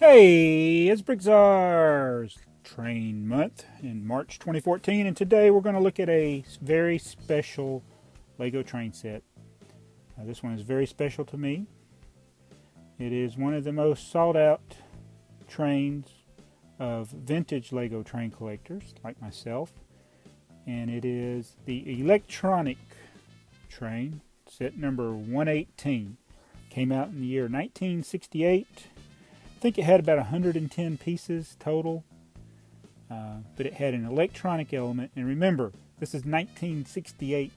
Hey, it's BrickTsar's Train Month in March 2014, and today we're going to look at a very special Lego train set. This one is very special to me. It is one of the most sought out trains of vintage Lego train collectors like myself, and it is the electronic train, set number 118. Came out in the year 1968. I think it had about 110 pieces total, but it had an electronic element. And remember, this is 1968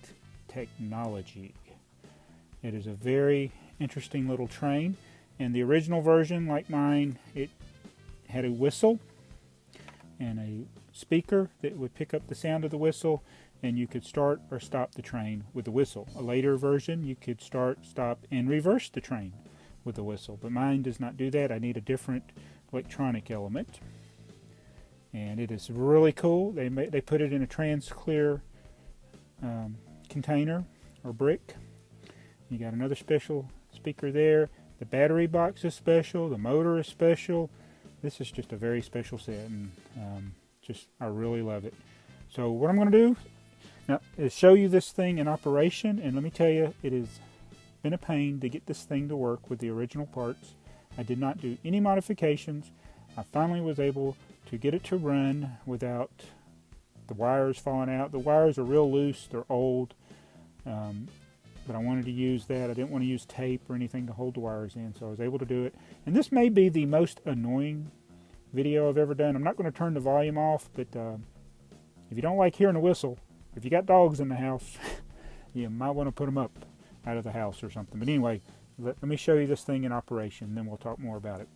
technology. It is a very interesting little train. And the original version, like mine, it had a whistle and a speaker that would pick up the sound of the whistle, and you could start or stop the train with the whistle. A later version, you could start, stop, and reverse the train with the whistle, but mine does not do that. I need a different electronic element, and it is really cool. They put it in a trans-clear container or brick. You got another special speaker there. The battery box is special. The motor is special. This is just a very special set, and I really love it. So what I'm going to do now is show you this thing in operation, and let me tell you, it has been a pain to get this thing to work with the original parts. I did not do any modifications. I finally was able to get it to run without the wires falling out. The wires are real loose, they're old, but I wanted to use that. I didn't want to use tape or anything to hold the wires in, so I was able to do it. And this may be the most annoying video I've ever done. I'm not going to turn the volume off, but if you don't like hearing a whistle, if you got dogs in the house, you might want to put them up out of the house or something. But anyway, let me show you this thing in operation, then we'll talk more about it.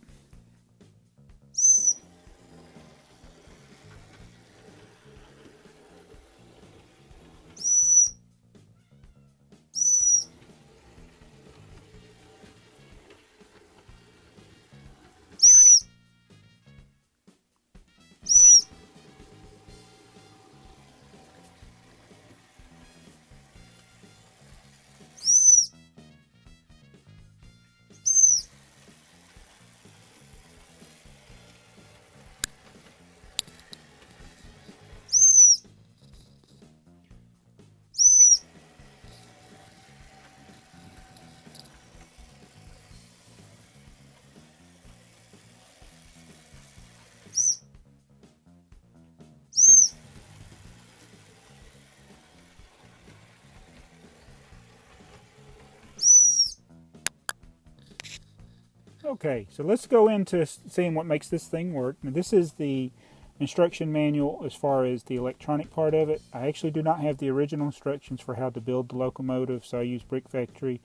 Okay, so let's go into seeing what makes this thing work. Now, this is the instruction manual as far as the electronic part of it. I actually do not have the original instructions for how to build the locomotive, so I use Brick Factory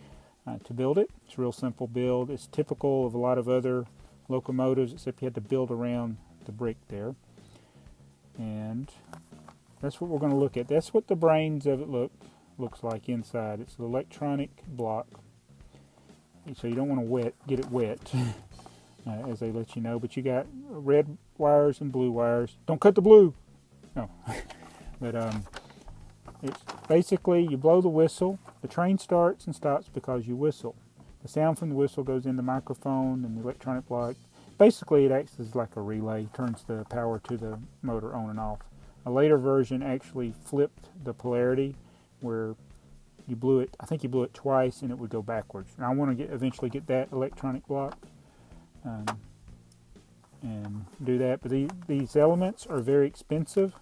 to build it. It's a real simple build. It's typical of a lot of other locomotives, except you had to build around the brick there. And that's what we're going to look at. That's what the brains of it looks like inside. It's an electronic block. So you don't want to get it wet, as they let you know. But you got red wires and blue wires. Don't cut the blue. No, but it's basically you blow the whistle. The train starts and stops because you whistle. The sound from the whistle goes in the microphone and the electronic block. Basically, it acts as like a relay. Turns the power to the motor on and off. A later version actually flipped the polarity, where you blew it, I think you blew it twice and it would go backwards. And I want to eventually get that electronic block and do that. But these elements are very expensive.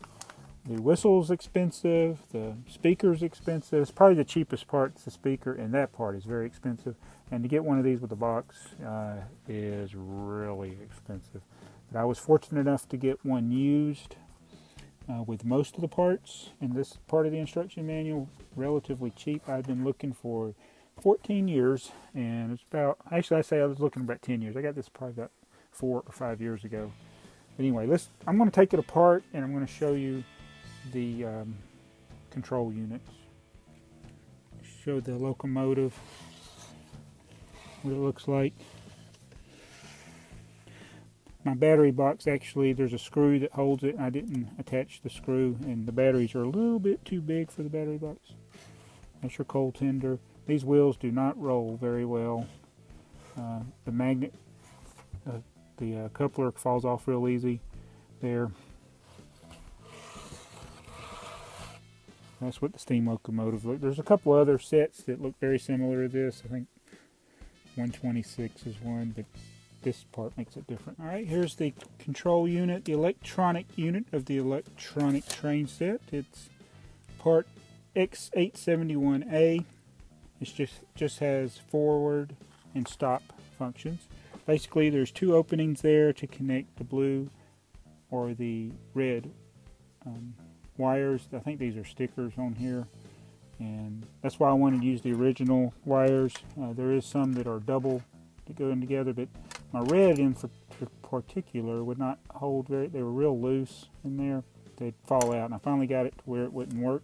The whistle's expensive, the speaker's expensive. It's probably the cheapest part is the speaker, and that part is very expensive. And to get one of these with a box is really expensive. But I was fortunate enough to get one used with most of the parts, and this part of the instruction manual relatively cheap. I've been looking for 14 years, and it's about, actually I say I was looking about 10 years. I got this probably about 4 or 5 years ago. But anyway, I'm going to take it apart and I'm going to show you the control units. Show the locomotive, what it looks like. My battery box, actually, there's a screw that holds it, and I didn't attach the screw, and the batteries are a little bit too big for the battery box. That's your coal tender. These wheels do not roll very well. The magnet The coupler falls off real easy there. That's what the steam locomotive looks. There's a couple other sets that look very similar to this. I think 126 is one, but this part makes it different. Alright, here's the control unit, the electronic unit of the electronic train set. It's part X871A. It just has forward and stop functions. Basically, there's two openings there to connect the blue or the red wires. I think these are stickers on here, and that's why I wanted to use the original wires. There is some that are double to go in together, but my red in particular would not hold very. They were real loose in there. They'd fall out, and I finally got it to where it wouldn't work.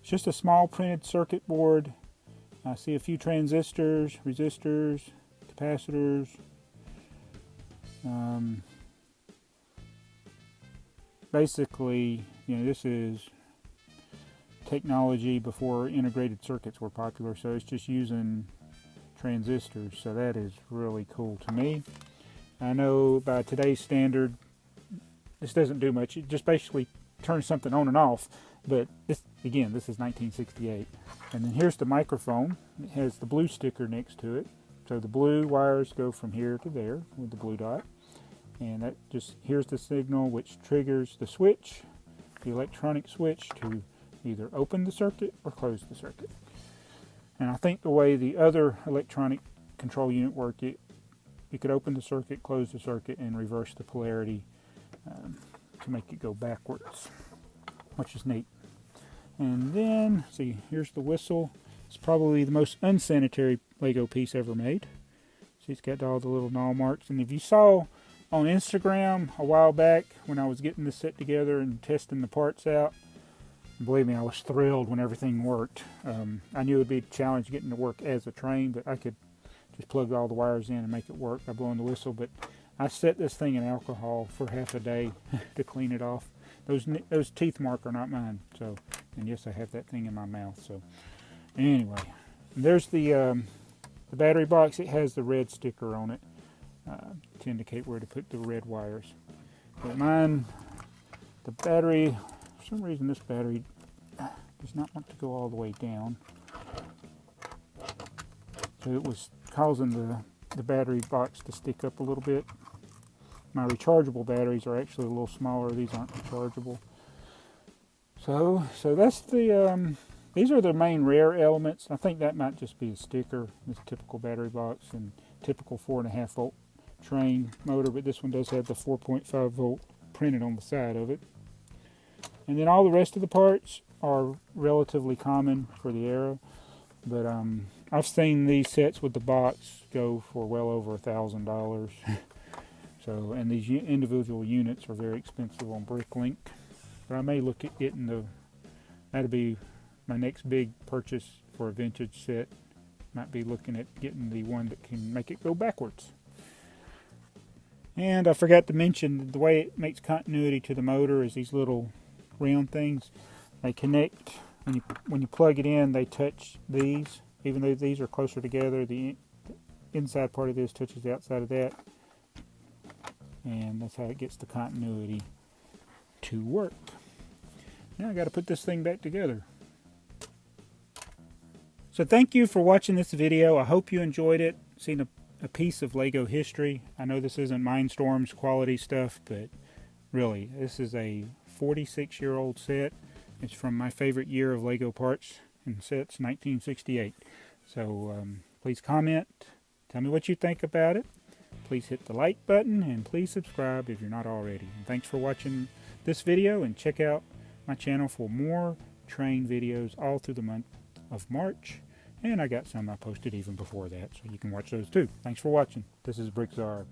It's just a small printed circuit board. I see a few transistors, resistors, capacitors. Basically, this is technology before integrated circuits were popular, so it's just using transistors, so that is really cool to me. I know by today's standard, this doesn't do much. It just basically turns something on and off, but this is 1968. And then here's the microphone. It has the blue sticker next to it. So the blue wires go from here to there with the blue dot. And that here's the signal which triggers the switch, the electronic switch, to either open the circuit or close the circuit. And I think the way the other electronic control unit worked, you could open the circuit, close the circuit, and reverse the polarity to make it go backwards, which is neat. And then, see, here's the whistle. It's probably the most unsanitary Lego piece ever made. See, it's got all the little gnaw marks. And if you saw on Instagram a while back when I was getting this set together and testing the parts out, believe me, I was thrilled when everything worked. I knew it would be a challenge getting to work as a train, but I could just plug all the wires in and make it work by blowing the whistle. But I set this thing in alcohol for half a day to clean it off. Those teeth mark are not mine. So, and yes, I have that thing in my mouth. So, anyway, there's the battery box. It has the red sticker on it to indicate where to put the red wires. But mine, the battery, for some reason this battery does not want to go all the way down. So it was causing the battery box to stick up a little bit. My rechargeable batteries are actually a little smaller. These aren't rechargeable. So that's these are the main rare elements. I think that might just be a sticker. This typical battery box and typical 4.5 volt train motor, but this one does have the 4.5 volt printed on the side of it. And then all the rest of the parts are relatively common for the era, but I've seen these sets with the box go for well over $1,000. So, and these individual units are very expensive on Bricklink, but I may look at getting that'll be my next big purchase for a vintage set. Might be looking at getting the one that can make it go backwards. And I forgot to mention, the way it makes continuity to the motor is these little round things. They connect, when you plug it in, they touch these. Even though these are closer together, the inside part of this touches the outside of that. And that's how it gets the continuity to work. Now I got to put this thing back together. So thank you for watching this video. I hope you enjoyed it. Seen a piece of Lego history. I know this isn't Mindstorms quality stuff, but really, this is a 46-year-old set. It's from my favorite year of Lego parts and sets, 1968. So please comment. Tell me what you think about it. Please hit the like button and please subscribe if you're not already. And thanks for watching this video, and check out my channel for more train videos all through the month of March. And I got some I posted even before that, so you can watch those too. Thanks for watching. This is BrickTsar.